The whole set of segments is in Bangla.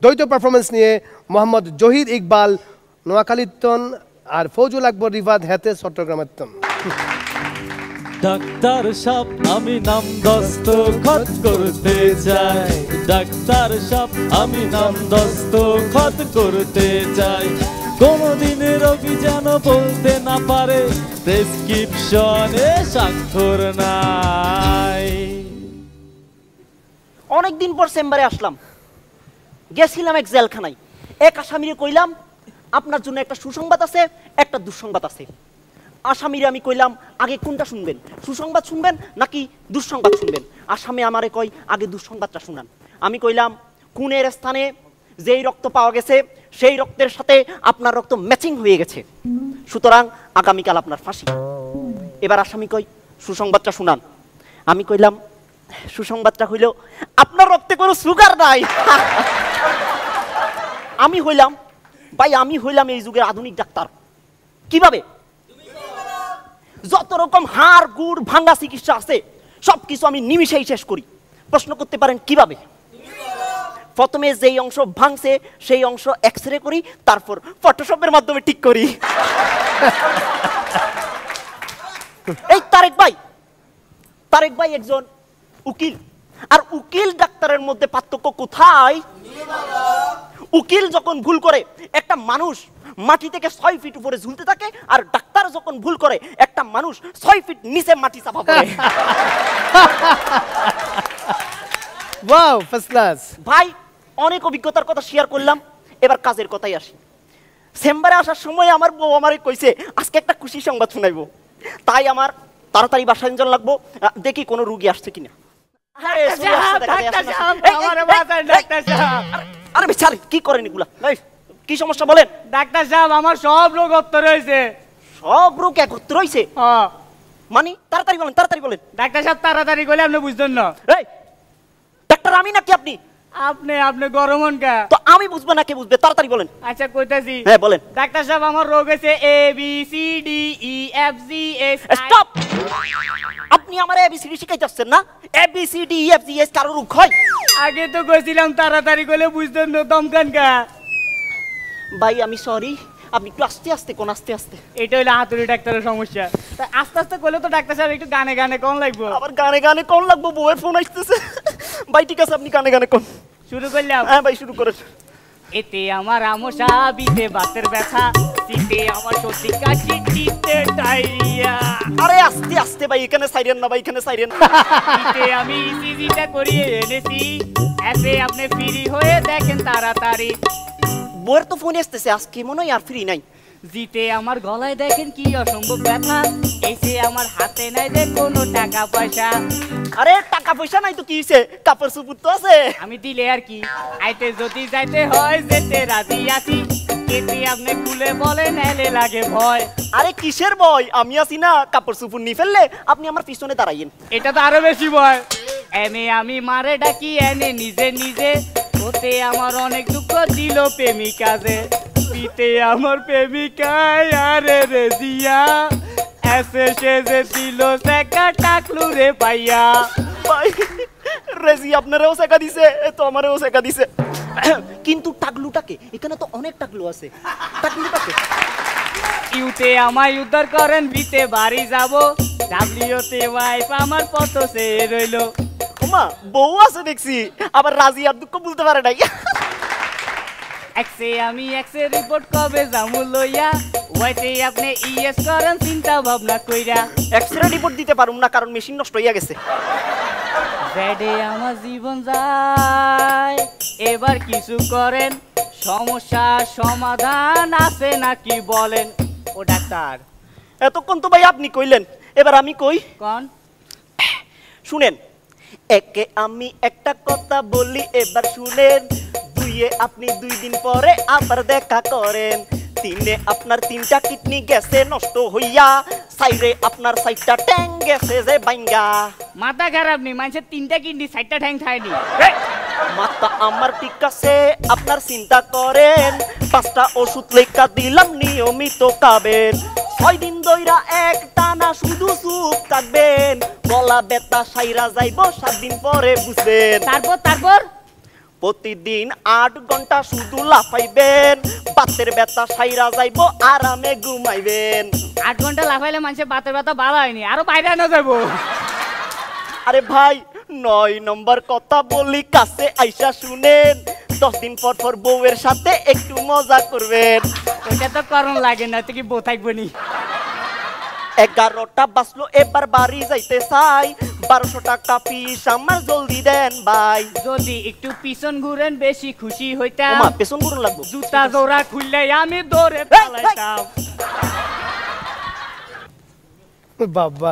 দ্বৈত পারফরমেন্স নিয়ে মোহাম্মদ জহির ইকবাল নোয়াখালীর আর ফৌজুল আকবর রিফাত হেতে চট্টগ্রামের। ডাক্তার সাহেব আমি নাম দস্তখত করতে চাই, ডাক্তার সাহেব আমি নাম দস্তখত করতে চাই, কোনদিন রোগী যেন বলতে না পারে প্রেসক্রিপশনে স্বাক্ষর নাই। অনেকদিন পর চেম্বারে আসলাম, গেছিলাম এক জেলখানায়। এক আসামিরে কইলাম আপনার জন্য একটা সুসংবাদ আছে, একটা দুঃসংবাদ আছে। আসামিরে আমি কইলাম আগে কোনটা শুনবেন, সুসংবাদ শুনবেন নাকি দুঃসংবাদ শুনবেন? আসামি আমারে কয় আগে দুঃসংবাদটা শুনান। আমি কইলাম খুনের স্থানে যেই রক্ত পাওয়া গেছে সেই রক্তের সাথে আপনার রক্ত ম্যাচিং হয়ে গেছে, সুতরাং আগামীকাল আপনার ফাঁসি। এবার আসামি কই সুসংবাদটা শুনান। আমি কইলাম সুসংবাদটা হইল আপনার রক্তে কোনো সুগার নাই। আমি হইলাম ভাই, আমি হইলাম এই যুগের আধুনিক ডাক্তার। কিভাবে? যত রকম হাড় গুড় ভাঙ্গা চিকিৎসা আছে সবকিছু আমি নিমিষেই শেষ করি। প্রশ্ন করতে পারেন কিভাবে? প্রথমে যেই অংশ ভাঙছে সেই অংশ এক্সরে করি, তারপর ফটোশপের মাধ্যমে ঠিক করি। এই তারেক ভাই একজন উকিল, আর উকিল ডাক্তারের মধ্যে পার্থক্য কোথায়? উকিল যখন ভুল করে একটা মানুষ মাটি থেকে 6 ফিট উপরে ঝুলতে থাকে, আর ডাক্তার যখন ভুল করে একটা মানুষ 6 ফিট নিচে মাটি চাপা পড়ে। Wow, first class. ভাই অনেক অভিজ্ঞতার কথা শেয়ার করলাম, এবার কাজের কথাই আসি। চেম্বারে আসার সময় আমার বউ আমারে কইছে আজকে একটা খুশি সংবাদ শুনাইবো, তাই আমার তাড়াতাড়ি বাসায় যাওয়া লাগবো, দেখি কোনো রোগী আসছে কিনা। আরে বেচারি কি করেন এগুলা? কি সমস্যা বলেন? ডাক্তার সাহেব আমার সব রোগ একত্র রয়েছে। সব রোগ একত্র রয়েছে মানে? তাড়াতাড়ি বলেন, তাড়াতাড়ি বলেন। ডাক্তার সাহেব তাড়াতাড়ি করলে আপনি বুঝতেন না। এই ডাক্তার আমি নাকি আপনি? আপনি গরমন কা? তো আমি বুঝবো না কে বুঝবে? তাড়াতাড়ি বলেন। আচ্ছা কইতাছি। হ্যাঁ বলেন। ডাক্তার সাহেব আমার রোগ হয়েছে A B C D E F G S. Stop! আপনি আমার এবিসিডি শিখাইতেছেন না? ABCD E F G S কারো রোগ হয়? আগে তো কইছিলাম তাড়াতাড়ি করলে বুঝতেন না, দমকান কা? ভাই আমি সরি, আপনি একটু আস্তে আস্তে কোন, আস্তে আস্তে। এটা হলো হাতুড়ি ডাক্তারের সমস্যা। তাই আস্তে আস্তে করলে তো ডাক্তার সাহেব একটু গানে গানে কোন লাগবো। আবার গানে গানে কোন লাগবো? বউয়ের ফোন আসতেছে। ভাই ঠিক আছে, আপনি গানে গানে কোন। শুরু করলাম? হ্যাঁ ভাই শুরু করেন। এতে আমার আমশা, বিতে বাতের ব্যথা, শীতে আমার সর্দি কাশি, শীতে ডায়রিয়া। আরে আস্তে আস্তে ভাই, এখানে সাইরেন না ভাই, এখানে সাইরেন। শীতে আমি ইসিজিটা করিয়ে এনেছি, এসে আপনি ফ্রি হয়ে দেখেন তাড়াতাড়ি। বউয়ের তো ফোন আসতেছে, আজকে মনে হয় আর ফ্রি নাই। জিতে আমার গলায় দেখেন কি অসম্ভব ব্যথা, এসে আমার হাতে নাই যে কোনো টাকা পয়সা। আরে টাকা পয়সা নাই তো কি হইছে? কাপড় চুপুর তো আছে। আমি দিলে আর কি, আইতে যদি যাইতে হয় যেতে রাজি আছি, এতে আপনি খুলে বলেন এলে লাগে ভয়। আরে কিসের ভয়? আমি আছি না, কাপড় চুপুর নি ফেললে আপনি আমার পিছনে দাঁড়াইয়েন। এটা তো আরো বেশি ভয়। এনে আমি মারে ডাকি এনে নিজে নিজে, ওতে আমার অনেক দুঃখ দিল প্রেমিকা যে, পিতে আমার প্রেমিকায় আরে রে দিয়া, এসে সে যে দিল সেকা টাকলু রে পাইয়া। ভাই রেজি আপনারাও শেখা দিছে, তো আমারও শেখা দিছে। কিন্তু টাকলুটাকে, এখানে তো অনেক টাকলু আছে, টাকলুটাকে ইউতে আমায় উদ্ধার করেন, বিতে বাড়ি যাব, ডাব্লিউতে ওয়াইফ আমার পথ সে রইল। ওমা বউ আছে দেখছি, আবার রাজি আর দুঃখ বলতে পারে নাই। এক্সে আমি এক্সে রিপোর্ট কবে জামু লইয়া, ওয়াইতে আপনি ইএস করেন চিন্তা ভাবনা কইরা। এক্সরে রিপোর্ট দিতে পারুম না কারণ মেশিন নষ্ট হইয়া গেছে। বেডে আমার জীবন যায়, এবার কিছু করেন, সমস্যার সমাধান আছে নাকি বলেন। ও ডাক্তার এতক্ষণ তো ভাই আপনি কইলেন, এবার আমি কই। কোন? শুনেন, একে আমি একটা কথা বলি এবার শুনেন, দুইয়ে আপনি 2 দিন পরে আবার দেখা করেন, 3-এ আপনার 3টা কিডনি গেছে নষ্ট হইয়া, 4-এ আপনার 4টা ট্যাং গেছে যে বাইঙ্গা। মাথা খারাপ নেই, মানুষের 3টা কিডনি 4টা ঠ্যাং খায়নি। মাথা আমার ঠিক আছে, আপনার চিন্তা করেন, 5টা ওষুধ লেখা দিলাম নিয়মিত খাবেন, 6 দিন ধইরা এক টানা শুধু চুপ থাকবেন, গলা ব্যথা সাইরা যাইব 7 দিন পরে বুঝবেন। তারপর প্রতিদিন 8 ঘন্টা শুধু লাফাইবেন, বাতের ব্যথা সাইরা যাইব, আরামে ঘুমাইবেন। 8 ঘন্টা লাফাইলে মানুষের বাতের ব্যথা ভালো হয়নি, আরো বাইরে না যাবো। আরে ভাই 9 নম্বর কথা বলি, কাছে আইসা শুনেন, 10 দিন পর পর বউয়ের সাথে একটু মজা করবেন। ওইটা তো করণ লাগে না, তুই কি বউ থাকবো নি? 11টা বাজলো, এবার বাড়ি যাইতে চাই, 1200 টাকা ফিস আমার জলদি দেন ভাই। যদি একটু পিছন ঘুরেন বেশি খুশি হইতাম। ওমা পেছন ঘুরন লাগবো। জুতা জোড়া খুললে আমি দৌড়ে পালাইতাম। বাবা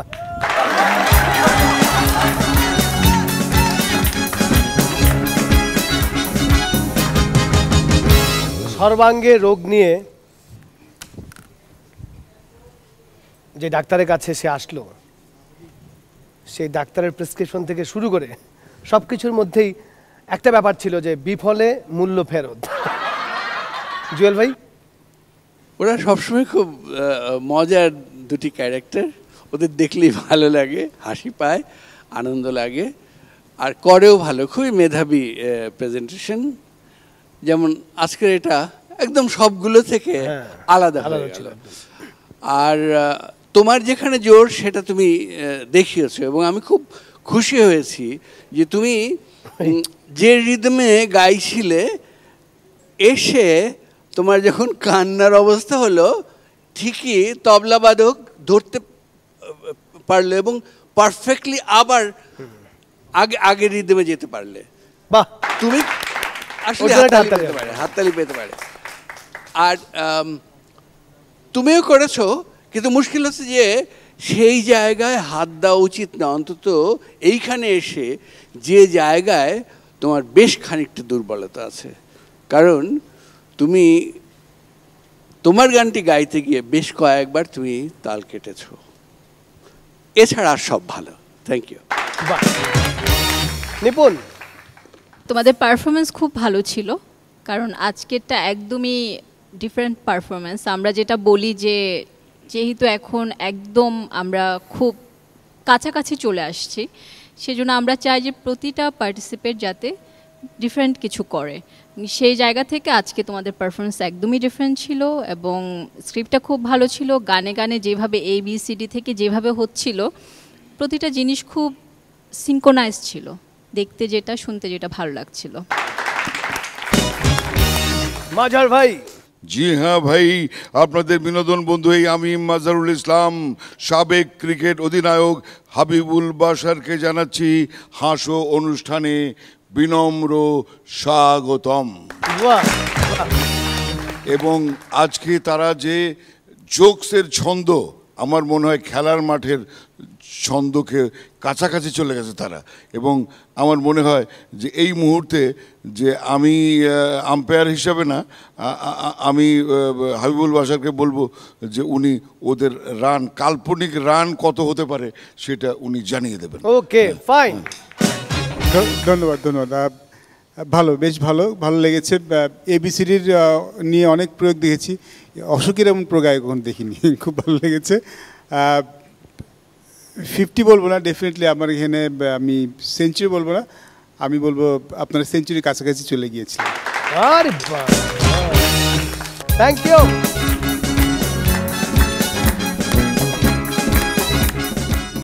সর্বাঙ্গে রোগ নিয়ে যে ডাক্তারের কাছে সে আসলো, সেই ডাক্তারের প্রেসক্রিপশন থেকে শুরু করে সবকিছুর মধ্যেই একটা ব্যাপার ছিল যে বিফলে মূল্য ফেরত। জুয়েল ভাই, ওরা সবসময় খুব মজার দুটি ক্যারেক্টার, ওদের দেখলেই ভালো লাগে, হাসি পায়, আনন্দ লাগে, আর করেও ভালো, খুবই মেধাবী প্রেজেন্টেশন। যেমন আজকের এটা একদম সবগুলো থেকে আলাদা হয়ে গেল। আর তোমার যেখানে জোর সেটা তুমি দেখিয়েছো, এবং আমি খুব খুশি হয়েছি যে তুমি যে রিদমে গাইছিলে, এসে তোমার যখন কান্নার অবস্থা হলো ঠিকই তবলাবাদক ধরতে পারলে এবং পারফেক্টলি আবার আগে রিদমে যেতে পারলে। বাহ, তুমি আসলে হাততালি পেতে পারে। আর তুমিও করেছো, কিন্তু মুশকিল হচ্ছে যে সেই জায়গায় হাত দেওয়া উচিত না, অন্তত এইখানে এসে যে জায়গায় তোমার বেশ খানিকটা দুর্বলতা আছে। কারণ তুমি তোমার গানটি গাইতে গিয়ে বেশ কয়েকবার তুমি তাল কেটেছো, এছাড়া আর সব ভালো। Thank you. নিপুণ, তোমাদের পারফরমেন্স খুব ভালো ছিল, কারণ আজকেরটা একদমই ডিফারেন্ট পারফরমেন্স। আমরা যেটা বলি যে যেহেতু এখন একদম আমরা খুব কাছাকাছি চলে আসছি, সেজন্য আমরা চাই যে প্রতিটা পার্টিসিপেট যাতে ডিফারেন্ট কিছু করে। সেই জায়গা থেকে আজকে তোমাদের পারফরমেন্স একদমই ডিফারেন্ট ছিল, এবং স্ক্রিপ্টটা খুব ভালো ছিল। গানে গানে যেভাবে ABCD থেকে যেভাবে হচ্ছিল, প্রতিটা জিনিস খুব সিঙ্ক্রোনাইজ ছিল, দেখতে যেটা, শুনতে যেটা ভালো লাগছিল। মাজার ভাই। জি হ্যাঁ ভাই, আপনাদের বিনোদন বন্ধু আমি মাজারুল ইসলাম, সাবেক ক্রিকেট অধিনায়ক হাবিবুল বাশারকে জানাচ্ছি হাসো অনুষ্ঠানে বিনম্র স্বাগতম। এবং আজকে তারা যে জোকসের ছন্দ, আমার মনে হয় খেলার মাঠের ছন্দকে কাছাকাছি চলে গেছে তারা, এবং আমার মনে হয় যে এই মুহূর্তে যে আমি আম্পায়ার হিসাবে না, আমি হাবিবুল বাশারকে বলবো যে উনি ওদের রান, কাল্পনিক রান কত হতে পারে সেটা উনি জানিয়ে দেবেন। ওকে, ফাইন। ধন্যবাদ। ভালো, বেশ ভালো লেগেছে। ABCDর নিয়ে অনেক প্রয়োগ দেখেছি, অশোকের এমন প্রয়োগ এখন দেখিনি, খুব ভালো লেগেছে। 50 বলবো না, ডেফিনেটলি আমার এখানে আমি সেঞ্চুরি বলবো না, আমি বলবো আপনারা সেঞ্চুরির কাছাকাছি চলে গিয়েছিলেন। আরে বাহ, থ্যাংক ইউ।